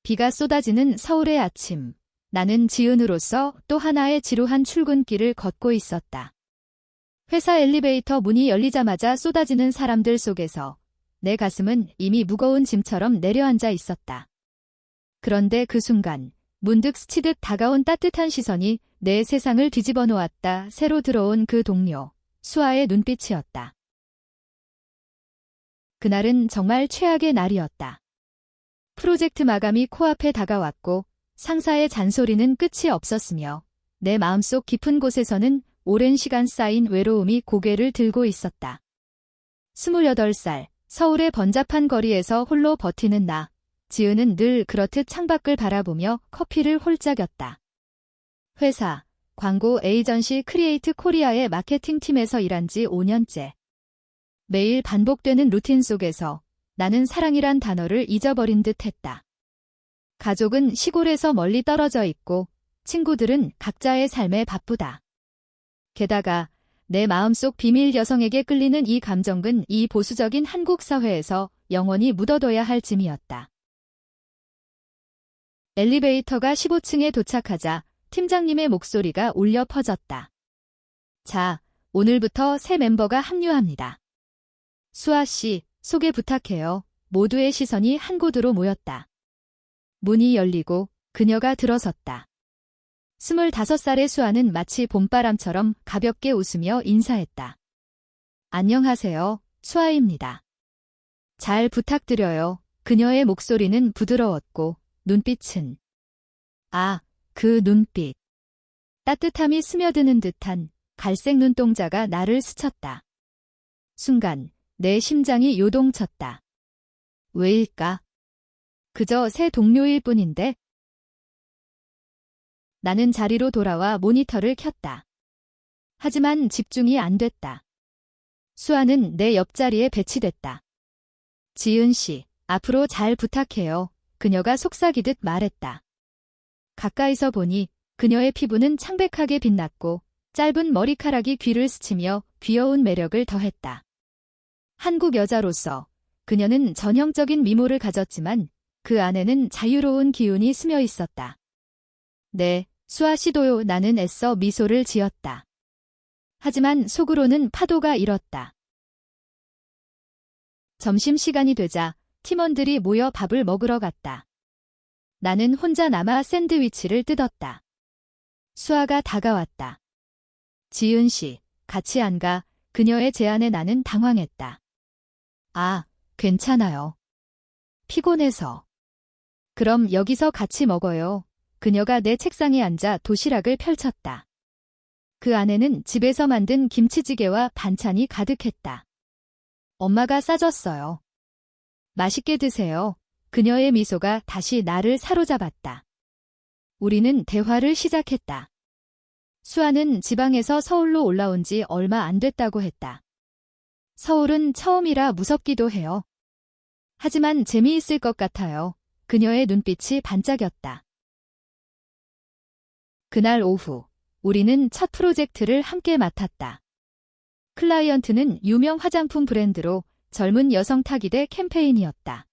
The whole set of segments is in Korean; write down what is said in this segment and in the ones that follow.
비가 쏟아지는 서울의 아침. 나는 지은으로서 또 하나의 지루한 출근길을 걷고 있었다. 회사 엘리베이터 문이 열리자마자 쏟아지는 사람들 속에서 내 가슴은 이미 무거운 짐처럼 내려앉아 있었다. 그런데 그 순간 문득 스치듯 다가온 따뜻한 시선이 내 세상을 뒤집어 놓았다. 새로 들어온 그 동료, 수아의 눈빛이었다. 그날은 정말 최악의 날이었다. 프로젝트 마감이 코앞에 다가왔고 상사의 잔소리는 끝이 없었으며 내 마음속 깊은 곳에서는 오랜 시간 쌓인 외로움이 고개를 들고 있었다. 28살, 서울의 번잡한 거리에서 홀로 버티는 나. 지은은 늘 그렇듯 창밖을 바라보며 커피를 홀짝였다. 회사, 광고 에이전시 크리에이트 코리아의 마케팅팀에서 일한 지 5년째. 매일 반복되는 루틴 속에서 나는 사랑이란 단어를 잊어버린 듯 했다. 가족은 시골에서 멀리 떨어져 있고 친구들은 각자의 삶에 바쁘다. 게다가 내 마음속 비밀 여성에게 끌리는 이 감정은 이 보수적인 한국 사회에서 영원히 묻어둬야 할 짐이었다. 엘리베이터가 15층에 도착하자 팀장님의 목소리가 울려 퍼졌다. 자, 오늘부터 새 멤버가 합류합니다. 수아 씨, 소개 부탁해요. 모두의 시선이 한 곳으로 모였다. 문이 열리고 그녀가 들어섰다. 25살의 수아는 마치 봄바람처럼 가볍게 웃으며 인사했다. 안녕하세요, 수아입니다. 잘 부탁드려요. 그녀의 목소리는 부드러웠고 눈빛은 그 눈빛. 따뜻함이 스며드는 듯한 갈색 눈동자가 나를 스쳤다. 순간 내 심장이 요동쳤다. 왜일까? 그저 새 동료일 뿐인데. 나는 자리로 돌아와 모니터를 켰다. 하지만 집중이 안 됐다. 수아는 내 옆자리에 배치됐다. 지은 씨, 앞으로 잘 부탁해요. 그녀가 속삭이듯 말했다. 가까이서 보니 그녀의 피부는 창백하게 빛났고 짧은 머리카락이 귀를 스치며 귀여운 매력을 더했다. 한국 여자로서 그녀는 전형적인 미모를 가졌지만 그 안에는 자유로운 기운이 스며 있었다. 네, 수아 씨도요. 나는 애써 미소를 지었다. 하지만 속으로는 파도가 일었다. 점심시간이 되자 팀원들이 모여 밥을 먹으러 갔다. 나는 혼자 남아 샌드위치를 뜯었다. 수아가 다가왔다. 지은 씨, 같이 안 가? 그녀의 제안에 나는 당황했다. 괜찮아요. 피곤해서. 그럼 여기서 같이 먹어요. 그녀가 내 책상에 앉아 도시락을 펼쳤다. 그 안에는 집에서 만든 김치찌개와 반찬이 가득했다. 엄마가 싸줬어요. 맛있게 드세요. 그녀의 미소가 다시 나를 사로잡았다. 우리는 대화를 시작했다. 수아는 지방에서 서울로 올라온 지 얼마 안 됐다고 했다. 서울은 처음이라 무섭기도 해요. 하지만 재미있을 것 같아요. 그녀의 눈빛이 반짝였다. 그날 오후, 우리는 첫 프로젝트를 함께 맡았다. 클라이언트는 유명 화장품 브랜드로 젊은 여성 타깃의 캠페인이었다.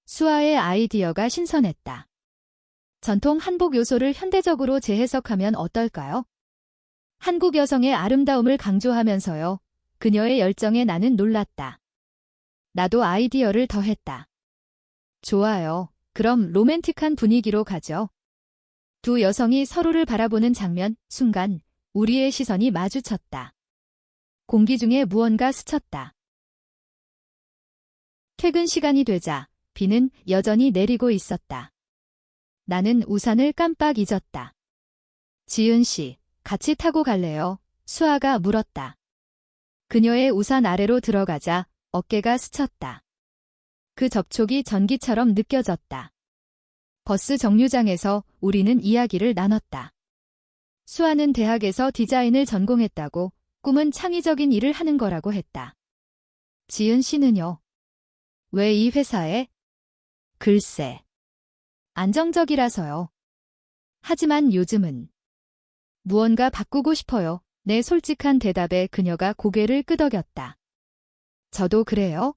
수아의 아이디어가 신선했다. 전통 한복 요소를 현대적으로 재해석하면 어떨까요? 한국 여성의 아름다움을 강조하면서요. 그녀의 열정에 나는 놀랐다. 나도 아이디어를 더했다. 좋아요. 그럼 로맨틱한 분위기로 가죠. 두 여성이 서로를 바라보는 장면, 순간 우리의 시선이 마주쳤다. 공기 중에 무언가 스쳤다. 퇴근 시간이 되자 비는 여전히 내리고 있었다. 나는 우산을 깜빡 잊었다. 지은 씨, 같이 타고 갈래요? 수아가 물었다. 그녀의 우산 아래로 들어가자 어깨가 스쳤다. 그 접촉이 전기처럼 느껴졌다. 버스 정류장에서 우리는 이야기를 나눴다. 수아는 대학에서 디자인을 전공했다고, 꿈은 창의적인 일을 하는 거라고 했다. 지은 씨는요? 왜 이 회사에? 글쎄. 안정적이라서요. 하지만 요즘은 무언가 바꾸고 싶어요. 내 솔직한 대답에 그녀가 고개를 끄덕였다. 저도 그래요.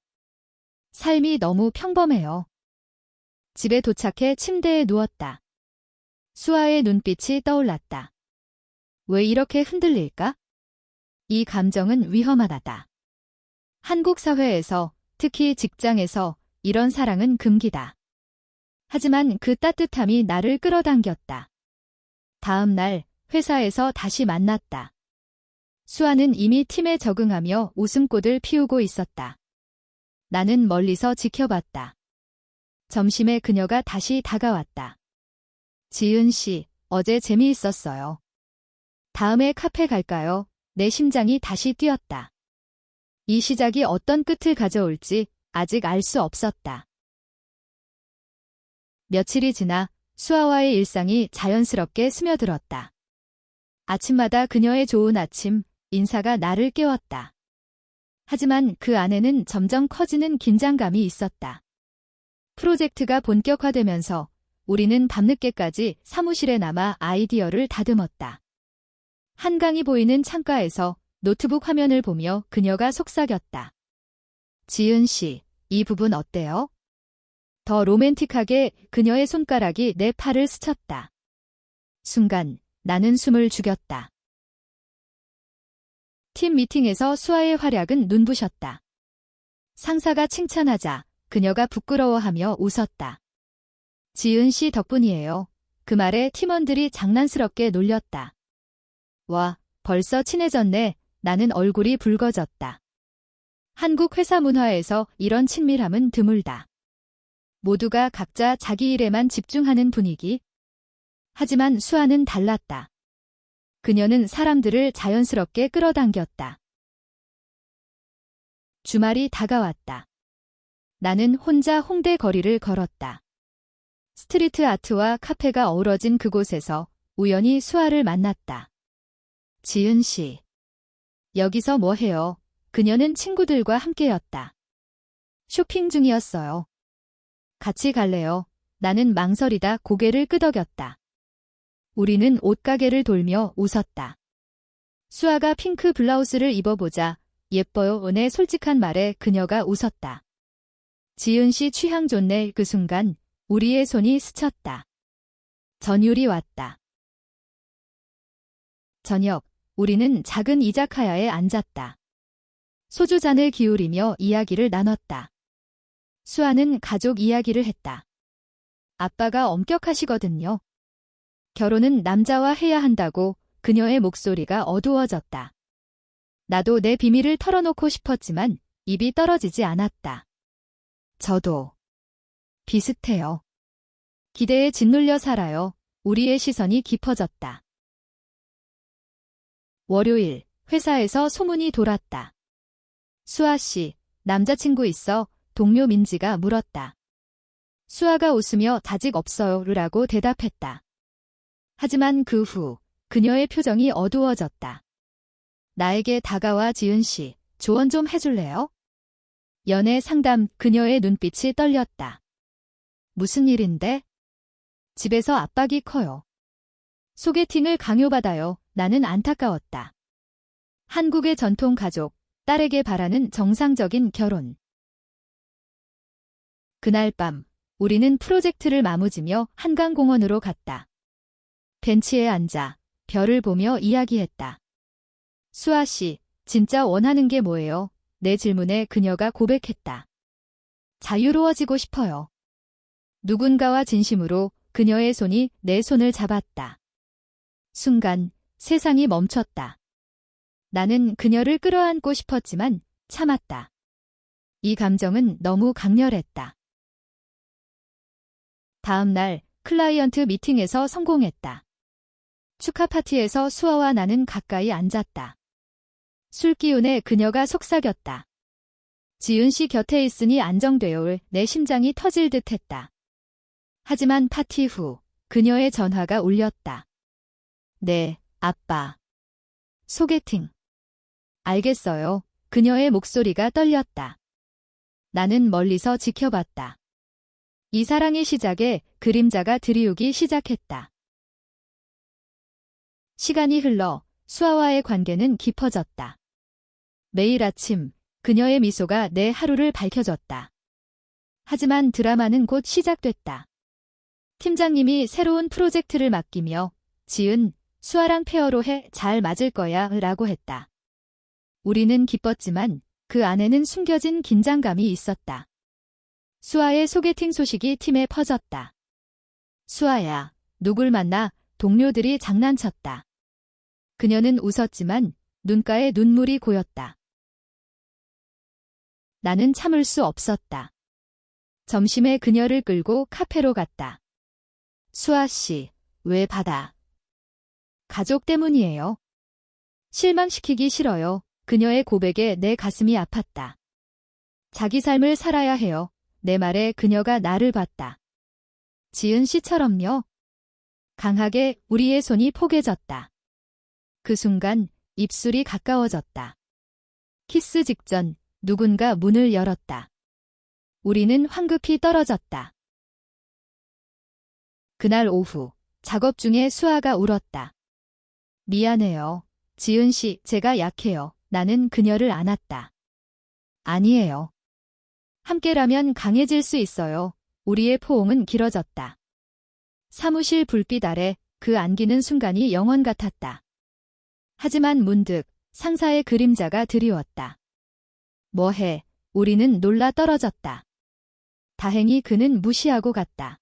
삶이 너무 평범해요. 집에 도착해 침대에 누웠다. 수아의 눈빛이 떠올랐다. 왜 이렇게 흔들릴까? 이 감정은 위험하다. 한국 사회에서, 특히 직장에서 이런 사랑은 금기다. 하지만 그 따뜻함이 나를 끌어당겼다. 다음 날 회사에서 다시 만났다. 수아는 이미 팀에 적응하며 웃음꽃을 피우고 있었다. 나는 멀리서 지켜봤다. 점심에 그녀가 다시 다가왔다. 지은 씨, 어제 재미있었어요. 다음에 카페 갈까요? 내 심장이 다시 뛰었다. 이 시작이 어떤 끝을 가져올지 아직 알 수 없었다. 며칠이 지나 수아와의 일상이 자연스럽게 스며들었다. 아침마다 그녀의 좋은 아침, 인사가 나를 깨웠다. 하지만 그 안에는 점점 커지는 긴장감이 있었다. 프로젝트가 본격화되면서 우리는 밤늦게까지 사무실에 남아 아이디어를 다듬었다. 한강이 보이는 창가에서 노트북 화면을 보며 그녀가 속삭였다. 지은 씨, 이 부분 어때요? 더 로맨틱하게 그녀의 손가락이 내 팔을 스쳤다. 순간 나는 숨을 죽였다. 팀 미팅에서 수아의 활약은 눈부셨다. 상사가 칭찬하자 그녀가 부끄러워하며 웃었다. 지은 씨 덕분이에요. 그 말에 팀원들이 장난스럽게 놀렸다. 와, 벌써 친해졌네. 나는 얼굴이 붉어졌다. 한국 회사 문화에서 이런 친밀함은 드물다. 모두가 각자 자기 일에만 집중하는 분위기. 하지만 수아는 달랐다. 그녀는 사람들을 자연스럽게 끌어당겼다. 주말이 다가왔다. 나는 혼자 홍대 거리를 걸었다. 스트리트 아트와 카페가 어우러진 그곳에서 우연히 수아를 만났다. 지은 씨. 여기서 뭐 해요? 그녀는 친구들과 함께였다. 쇼핑 중이었어요. 같이 갈래요? 나는 망설이다 고개를 끄덕였다. 우리는 옷가게를 돌며 웃었다. 수아가 핑크 블라우스를 입어보자 예뻐요 내 솔직한 말에 그녀가 웃었다. 지은 씨 취향 좋네. 그 순간 우리의 손이 스쳤다. 전율이 왔다. 저녁, 우리는 작은 이자카야에 앉았다. 소주잔을 기울이며 이야기를 나눴다. 수아는 가족 이야기를 했다. 아빠가 엄격하시거든요. 결혼은 남자와 해야 한다고. 그녀의 목소리가 어두워졌다. 나도 내 비밀을 털어놓고 싶었지만 입이 떨어지지 않았다. 저도 비슷해요. 기대에 짓눌려 살아요. 우리의 시선이 깊어졌다. 월요일, 회사에서 소문이 돌았다. 수아 씨, 남자친구 있어? 동료 민지가 물었다. 수아가 웃으며 아직 없어요. 라고 대답했다. 하지만 그 후 그녀의 표정이 어두워졌다. 나에게 다가와 지은 씨, 조언 좀 해줄래요? 연애 상담. 그녀의 눈빛이 떨렸다. 무슨 일인데? 집에서 압박이 커요. 소개팅을 강요받아요. 나는 안타까웠다. 한국의 전통 가족, 딸에게 바라는 정상적인 결혼. 그날 밤, 우리는 프로젝트를 마무지며 한강공원으로 갔다. 벤치에 앉아 별을 보며 이야기했다. 수아 씨, 진짜 원하는 게 뭐예요? 내 질문에 그녀가 고백했다. 자유로워지고 싶어요. 누군가와 진심으로. 그녀의 손이 내 손을 잡았다. 순간 세상이 멈췄다. 나는 그녀를 끌어안고 싶었지만 참았다. 이 감정은 너무 강렬했다. 다음 날 클라이언트 미팅에서 성공했다. 축하 파티에서 수아와 나는 가까이 앉았다. 술 기운에 그녀가 속삭였다. 지은 씨 곁에 있으니 안정되어. 내 심장이 터질 듯 했다. 하지만 파티 후 그녀의 전화가 울렸다. 네, 아빠. 소개팅. 알겠어요. 그녀의 목소리가 떨렸다. 나는 멀리서 지켜봤다. 이 사랑의 시작에 그림자가 드리우기 시작했다. 시간이 흘러 수아와의 관계는 깊어졌다. 매일 아침 그녀의 미소가 내 하루를 밝혀줬다. 하지만 드라마는 곧 시작됐다. 팀장님이 새로운 프로젝트를 맡기며 지은, 수아랑 페어로 해 잘 맞을 거야 라고 했다. 우리는 기뻤지만 그 안에는 숨겨진 긴장감이 있었다. 수아의 소개팅 소식이 팀에 퍼졌다. 수아야, 누굴 만나? 동료들이 장난쳤다. 그녀는 웃었지만 눈가에 눈물이 고였다. 나는 참을 수 없었다. 점심에 그녀를 끌고 카페로 갔다. 수아 씨, 왜 받아? 가족 때문이에요. 실망시키기 싫어요. 그녀의 고백에 내 가슴이 아팠다. 자기 삶을 살아야 해요. 내 말에 그녀가 나를 봤다. 지은 씨처럼요. 강하게 우리의 손이 포개졌다. 그 순간 입술이 가까워졌다. 키스 직전 누군가 문을 열었다. 우리는 황급히 떨어졌다. 그날 오후 작업 중에 수아가 울었다. 미안해요. 지은 씨, 제가 약해요. 나는 그녀를 안았다. 아니에요. 함께라면 강해질 수 있어요. 우리의 포옹은 길어졌다. 사무실 불빛 아래 그 안기는 순간이 영원 같았다. 하지만 문득 상사의 그림자가 드리웠다. 뭐해? 우리는 놀라 떨어졌다. 다행히 그는 무시하고 갔다.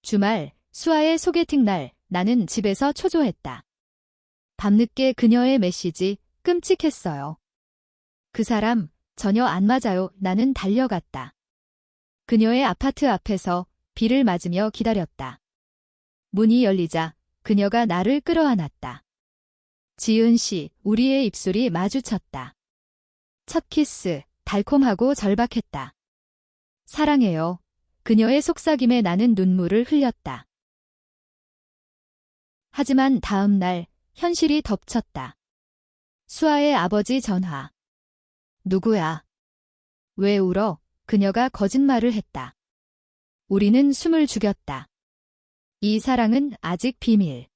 주말, 수아의 소개팅 날, 나는 집에서 초조했다. 밤늦게 그녀의 메시지, 끔찍했어요. 그 사람, 전혀 안 맞아요. 나는 달려갔다. 그녀의 아파트 앞에서 비를 맞으며 기다렸다. 문이 열리자 그녀가 나를 끌어안았다. 지은 씨, 우리의 입술이 마주쳤다. 첫 키스, 달콤하고 절박했다. 사랑해요. 그녀의 속삭임에 나는 눈물을 흘렸다. 하지만 다음 날 현실이 덮쳤다. 수아의 아버지 전화. 누구야? 왜 울어? 그녀가 거짓말을 했다. 우리는 숨을 죽였다. 이 사랑은 아직 비밀.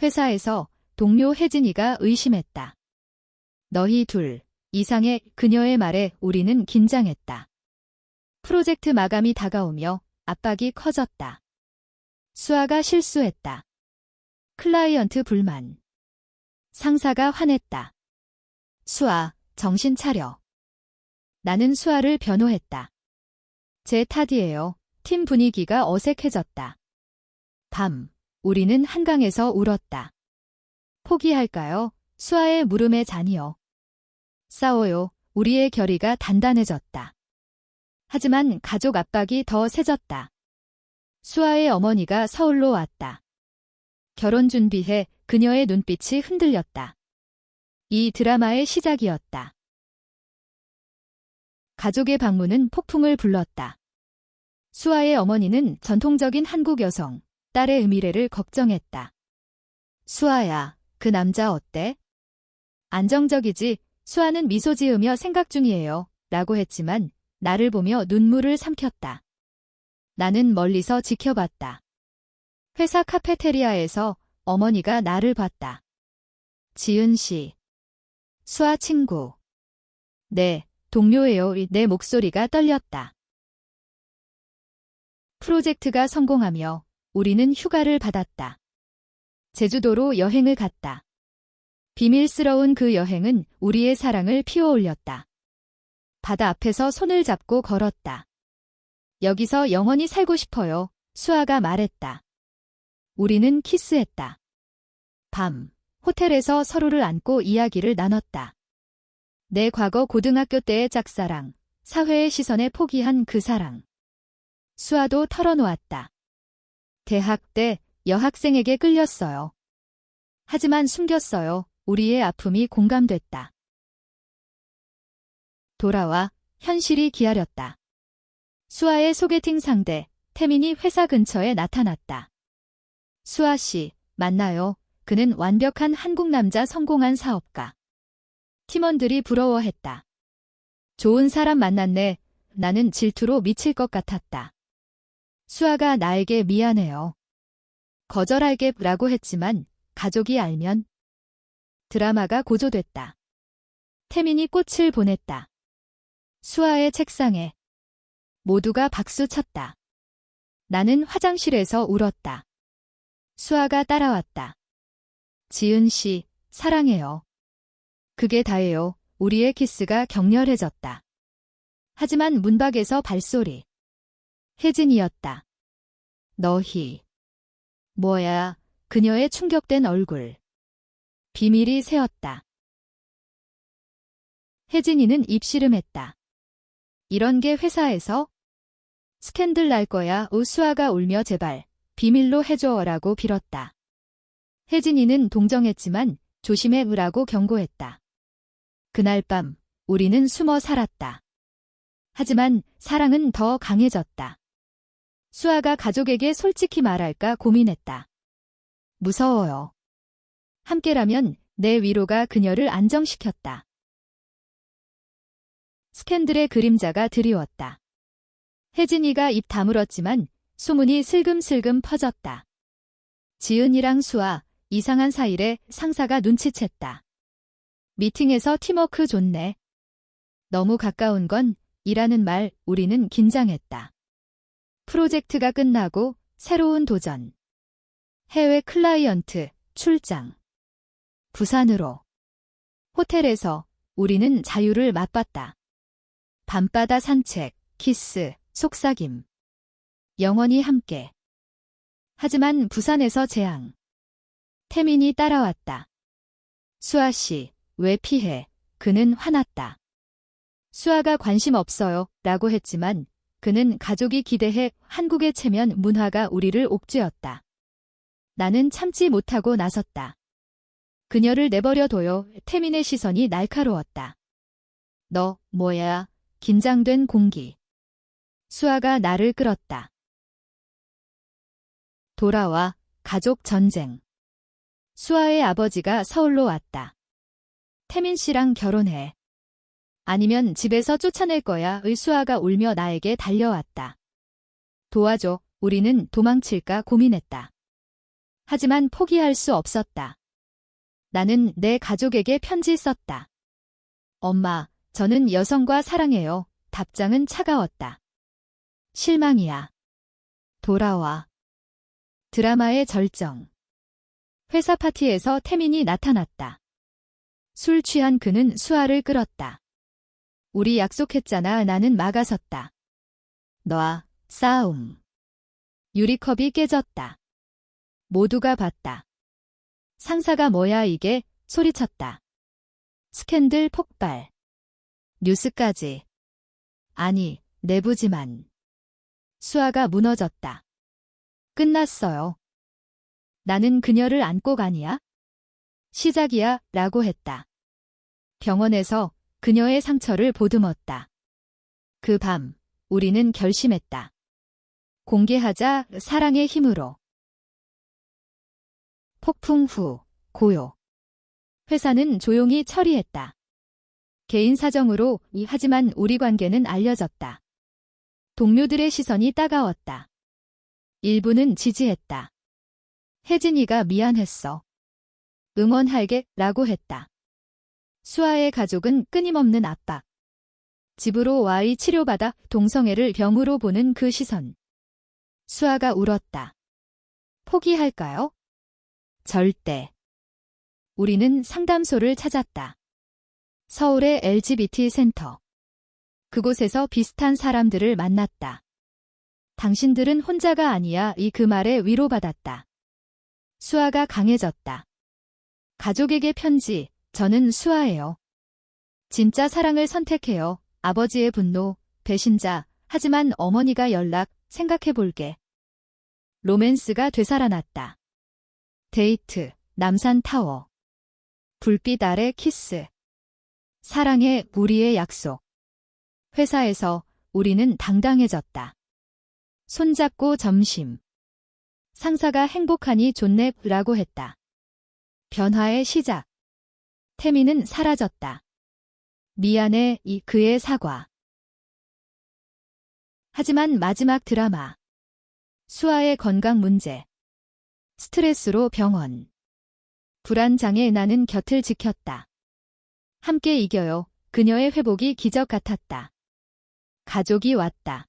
회사에서 동료 혜진이가 의심했다. 너희 둘 이상의 그녀의 말에 우리는 긴장했다. 프로젝트 마감이 다가오며 압박이 커졌다. 수아가 실수했다. 클라이언트 불만. 상사가 화냈다. 수아, 정신 차려. 나는 수아를 변호했다. 제 탓이에요. 팀 분위기가 어색해졌다. 밤, 우리는 한강에서 울었다. 포기할까요? 수아의 물음에 잔이요. 싸워요. 우리의 결의가 단단해졌다. 하지만 가족 압박이 더 세졌다. 수아의 어머니가 서울로 왔다. 결혼 준비해 그녀의 눈빛이 흔들렸다. 이 드라마의 시작이었다. 가족의 방문은 폭풍을 불렀다. 수아의 어머니는 전통적인 한국 여성, 딸의 미래를 걱정했다. 수아야, 그 남자 어때? 안정적이지. 수아는 미소 지으며 생각 중이에요. 라고 했지만 나를 보며 눈물을 삼켰다. 나는 멀리서 지켜봤다. 회사 카페테리아에서 어머니가 나를 봤다. 지은 씨. 수아 친구. 네, 동료예요. 내 목소리가 떨렸다. 프로젝트가 성공하며 우리는 휴가를 받았다. 제주도로 여행을 갔다. 비밀스러운 그 여행은 우리의 사랑을 피워올렸다. 바다 앞에서 손을 잡고 걸었다. 여기서 영원히 살고 싶어요. 수아가 말했다. 우리는 키스했다. 밤, 호텔에서 서로를 안고 이야기를 나눴다. 내 과거 고등학교 때의 짝사랑, 사회의 시선에 포기한 그 사랑. 수아도 털어놓았다. 대학 때 여학생에게 끌렸어요. 하지만 숨겼어요. 우리의 아픔이 공감됐다. 돌아와 현실이 기다렸다. 수아의 소개팅 상대, 태민이 회사 근처에 나타났다. 수아 씨, 만나요. 그는 완벽한 한국 남자 성공한 사업가. 팀원들이 부러워했다. 좋은 사람 만났네. 나는 질투로 미칠 것 같았다. 수아가 나에게 미안해요. 거절할게라고 했지만 가족이 알면 드라마가 고조됐다. 태민이 꽃을 보냈다. 수아의 책상에. 모두가 박수 쳤다. 나는 화장실에서 울었다. 수아가 따라왔다. 지은 씨, 사랑해요. 그게 다예요. 우리의 키스가 격렬해졌다. 하지만 문 밖에서 발소리. 혜진이었다. 너희. 뭐야, 그녀의 충격된 얼굴. 비밀이 새었다. 혜진이는 입씨름했다. 이런 게 회사에서? 스캔들 날 거야. 수아가 울며 제발 비밀로 해줘라고 빌었다. 혜진이는 동정했지만 조심해으라고 경고했다. 그날 밤 우리는 숨어 살았다. 하지만 사랑은 더 강해졌다. 수아가 가족에게 솔직히 말할까 고민했다. 무서워요. 함께라면 내 위로가 그녀를 안정시켰다. 스캔들의 그림자가 드리웠다. 혜진이가 입 다물었지만 소문이 슬금슬금 퍼졌다. 지은이랑 수아, 이상한 사이래 상사가 눈치챘다. 미팅에서 팀워크 좋네. 너무 가까운 건 이라는 말 우리는 긴장했다. 프로젝트가 끝나고 새로운 도전. 해외 클라이언트, 출장. 부산으로. 호텔에서 우리는 자유를 맛봤다. 밤바다 산책, 키스, 속삭임. 영원히 함께. 하지만 부산에서 재앙. 태민이 따라왔다. 수아 씨, 왜 피해? 그는 화났다. 수아가 관심 없어요 라고 했지만 그는 가족이 기대해 한국의 체면 문화가 우리를 옥죄었다. 나는 참지 못하고 나섰다. 그녀를 내버려둬요. 태민의 시선이 날카로웠다. 너 뭐야? 긴장된 공기. 수아가 나를 끌었다. 돌아와, 가족 전쟁. 수아의 아버지가 서울로 왔다. 태민 씨랑 결혼해. 아니면 집에서 쫓아낼 거야. 수아가 울며 나에게 달려왔다. 도와줘. 우리는 도망칠까 고민했다. 하지만 포기할 수 없었다. 나는 내 가족에게 편지 썼다. 엄마, 저는 여성과 사랑해요. 답장은 차가웠다. 실망이야. 돌아와. 드라마의 절정. 회사 파티에서 태민이 나타났다. 술 취한 그는 수아를 끌었다. 우리 약속했잖아. 나는 막아섰다. 놔, 싸움. 유리컵이 깨졌다. 모두가 봤다. 상사가 뭐야 이게? 소리쳤다. 스캔들 폭발. 뉴스까지. 아니, 내부지만. 수아가 무너졌다. 끝났어요. 나는 그녀를 안고 가니야? 시작이야 라고 했다. 병원에서 그녀의 상처를 보듬었다. 그 밤, 우리는 결심했다. 공개하자. 사랑의 힘으로. 폭풍 후, 고요. 회사는 조용히 처리했다. 개인 사정으로 하지만 우리 관계는 알려졌다. 동료들의 시선이 따가웠다. 일부는 지지했다. 혜진이가 미안했어. 응원할게 라고 했다. 수아의 가족은 끊임없는 압박. 집으로 와이 치료받아 동성애를 병으로 보는 그 시선. 수아가 울었다. 포기할까요? 절대. 우리는 상담소를 찾았다. 서울의 LGBT 센터. 그곳에서 비슷한 사람들을 만났다. 당신들은 혼자가 아니야. 이 그 말에 위로받았다. 수아가 강해졌다. 가족에게 편지. 저는 수아예요. 진짜 사랑을 선택해요. 아버지의 분노, 배신자, 하지만 어머니가 연락, 생각해볼게. 로맨스가 되살아났다. 데이트, 남산타워. 불빛 아래 키스. 사랑의 우리의 약속. 회사에서 우리는 당당해졌다. 손잡고 점심. 상사가 행복하니 좋네 라고 했다. 변화의 시작. 태민은 사라졌다. 미안해. 이 그의 사과. 하지만 마지막 드라마. 수아의 건강 문제. 스트레스로 병원. 불안장애. 나는 곁을 지켰다. 함께 이겨요. 그녀의 회복이 기적 같았다. 가족이 왔다.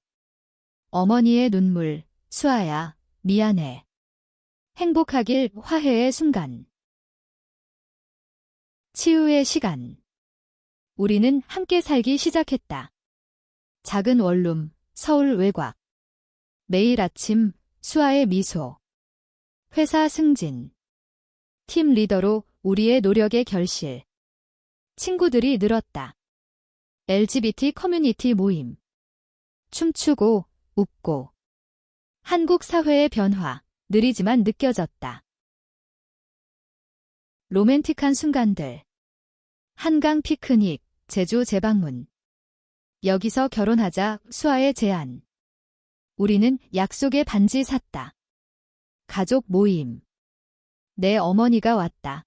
어머니의 눈물, 수아야, 미안해. 행복하길 화해의 순간. 치유의 시간. 우리는 함께 살기 시작했다. 작은 원룸, 서울 외곽. 매일 아침, 수아의 미소. 회사 승진. 팀 리더로 우리의 노력의 결실. 친구들이 늘었다. LGBT 커뮤니티 모임. 춤추고, 웃고. 한국 사회의 변화, 느리지만 느껴졌다. 로맨틱한 순간들. 한강 피크닉, 제주 재방문. 여기서 결혼하자 수아의 제안. 우리는 약속의 반지 샀다. 가족 모임. 내 어머니가 왔다.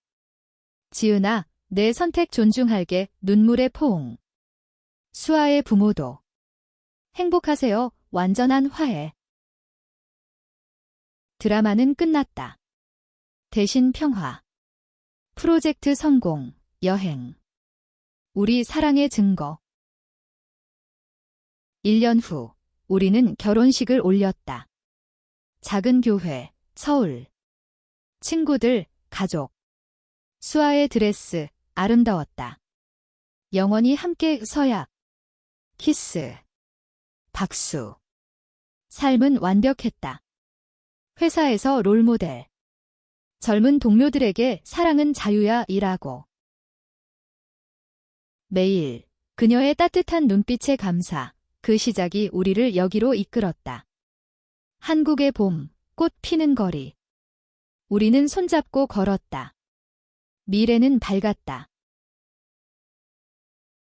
지은아, 내 선택 존중할게. 눈물의 포옹. 수아의 부모도. 행복하세요. 완전한 화해. 드라마는 끝났다. 대신 평화. 프로젝트 성공. 여행. 우리 사랑의 증거. 1년 후, 우리는 결혼식을 올렸다. 작은 교회, 서울. 친구들, 가족. 수아의 드레스, 아름다웠다. 영원히 함께 서약. 키스. 박수. 삶은 완벽했다. 회사에서 롤모델. 젊은 동료들에게 사랑은 자유야 일하고. 매일 그녀의 따뜻한 눈빛에 감사. 그 시작이 우리를 여기로 이끌었다. 한국의 봄, 꽃 피는 거리. 우리는 손잡고 걸었다. 미래는 밝았다.